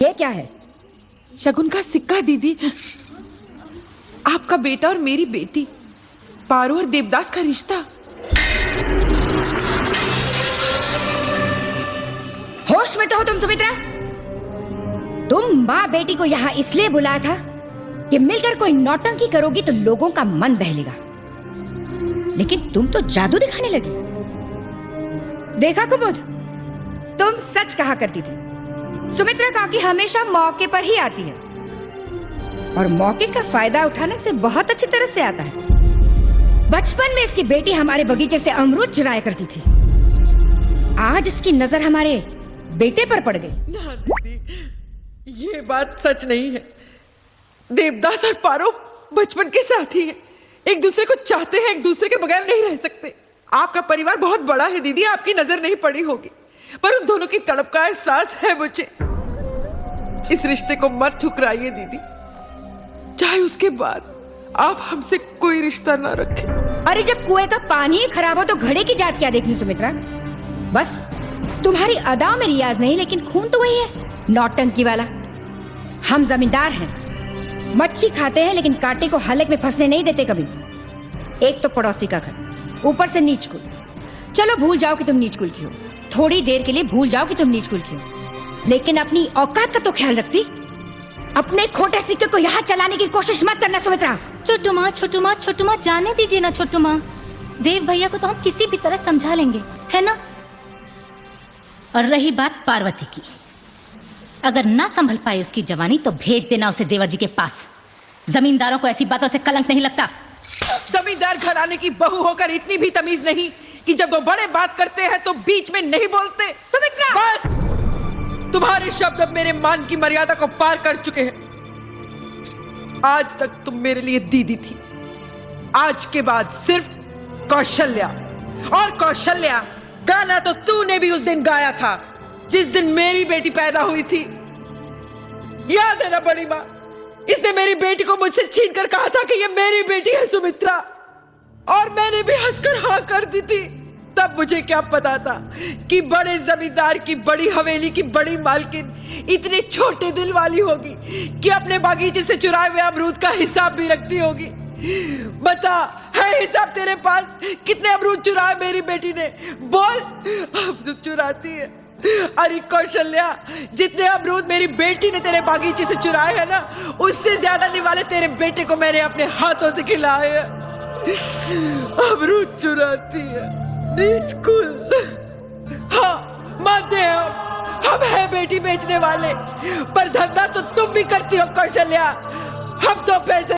ये क्या है? शगुन का सिक्का दीदी। आपका बेटा और मेरी बेटी, पारो और देवदास का रिश्ता। होश में तो हो तुम सुमित्रा? तुम माँ बेटी को यहाँ इसलिए बुलाया था कि मिलकर कोई नौटंकी करोगी तो लोगों का मन बहलेगा, लेकिन तुम तो जादू दिखाने लगी। देखा कुमुद, तुम सच कहा करती थी। सुमित्रा काकी हमेशा मौके पर ही आती है और मौके का फायदा उठाने से बहुत अच्छी तरह से आता है। बचपन में इसकी बेटी हमारे बगीचे से अमरूद चुराया करती थी, आज इसकी नजर हमारे बेटे पर पड़ गई। ना दीदी, ये बात सच नहीं है। देवदास और पारो बचपन के साथी हैं, एक दूसरे को चाहते हैं, एक दूसरे के बगैर नहीं रह सकते। आपका परिवार बहुत बड़ा है दीदी, आपकी नजर नहीं पड़ी होगी, पर उन दोनों की तड़प का एहसास है मुझे। इस रिश्ते को मत ठुकराइए दीदी, चाहे उसके बाद आप हमसे कोई रिश्ता ना रखें। अरे जब कुएं का पानी ही खराब हो तो घड़े की जात क्या देखनी सुमित्रा? बस तुम्हारी अदाओं में रियाज नहीं, लेकिन खून तो वही है, नौटंकी वाला। हम जमींदार हैं, मच्छी खाते हैं लेकिन कांटे को हलक में फंसने नहीं देते कभी। एक तो पड़ोसी का घर, ऊपर से नीच कुल। चलो भूल जाओ कि तुम नीच कुल की हो, थोड़ी देर के लिए भूल जाओ कि तुम नीच कुल की हो, लेकिन अपनी औकात का तो ख्याल रखती। अपने खोटे सिक्के को यहाँ चलाने की कोशिश मत करना सुमित्रा। छोटू माँ जाने दीजिए ना छोटू माँ। देव भैया को तो हम किसी भी तरह समझा लेंगे, है ना? और रही बात पार्वती की, अगर ना संभल पाए उसकी जवानी तो भेज देना उसे देवर जी के पास। जमींदारों को ऐसी बातों से कलंक नहीं लगता। जमींदार घराने की बहू होकर इतनी भी तमीज नहीं कि जब वो बड़े बात करते हैं तो बीच में नहीं बोलते। सुमित्रा! बस, तुम्हारे शब्द अब मेरे मान की मर्यादा को पार कर चुके हैं। आज तक तुम मेरे लिए दीदी थी, आज के बाद सिर्फ कौशल्या। और कौशल्या गाना तो तूने भी उस दिन गाया था जिस दिन मेरी बेटी पैदा हुई थी। याद है ना बड़ी माँ, इसने मेरी बेटी को मुझसे छीन कर कहा था कि ये मेरी बेटी है सुमित्रा, और मैंने भी हंसकर हाँ कर दी थी। तब मुझे क्या पता था कि बड़े जमींदार की बड़ी हवेली की बड़ी मालकिन इतने छोटे दिल वाली होगी कि अपने बागीचे से चुराए हुए अमरूद का हिसाब भी रखती होगी। बता, है हिसाब तेरे पास? कितने अमरूद चुराए मेरी बेटी ने? बोल। अमरूद चुराती है? अरे कौशल्या, जितने अमरूद मेरी बेटी ने तेरे बागीचे से चुराए हैं ना, उससे ज्यादा निवाले तेरे बेटे को मैंने अपने हाथों से खिलाए हैं। अमरूद चुराती है, नीच कुल। हाँ मानते हैं हम हैं बेटी बेचने वाले, पर धंधा तो तुम भी करती हो कौशल्या। हम तो पैसे